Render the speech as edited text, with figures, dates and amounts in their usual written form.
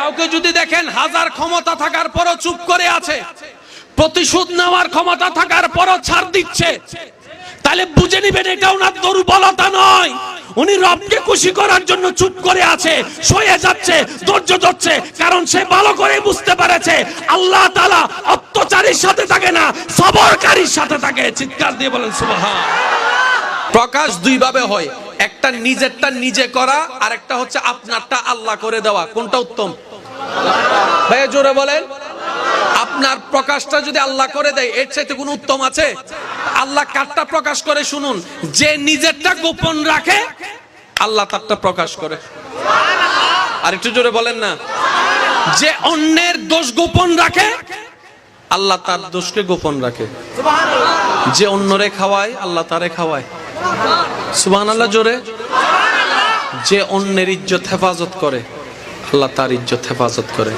কাউকে যদি দেখেন হাজার ক্ষমতা থাকার পরও চুপ করে আছে, প্রতিশোধ নেওয়ার ক্ষমতা থাকার পরও ছাড় দিচ্ছে, তাহলে বুঝে নিবেন এটা ওনার দুর্বলতা নয়, উনি রবকে খুশি করার জন্য চুপ করে আছে, সয়ে যাচ্ছে, ধৈর্য ধরছে, কারণ সে ভালো করে বুঝতে পেরেছে আল্লাহ তাআলা অত্যাচারীর সাথে থাকে না, সবরকারীর সাথে থাকে। চিৎকার দিয়ে বলেন সুবহান। প্রকাশ দুই ভাবে হয়, একটা নিজেরটা নিজে করা, আর একটা হচ্ছে আপনারটা আল্লাহ করে দেওয়া। কোনটা উত্তম ভাই জোরে বলেন? আপনার প্রকাশটা যদি আল্লাহ করে দেয় এর চাইতে কোনো উত্তম আছে? আল্লাহ কারটা প্রকাশ করে শুনুন, যে নিজেরটা গোপন রাখে আল্লাহ তারটা প্রকাশ করে। আর একটু জোরে বলেন না। যে অন্যের দোষ গোপন রাখে আল্লাহ তার দোষকে গোপন রাখে। যে অন্যরে খাওয়ায় আল্লাহ তারে খাওয়ায়। সুবহানাল্লাহ জোরে। যে অন্যের ইজ্জত হেফাজত করে আল্লাহ তার ইজ্জত হেফাজত করে।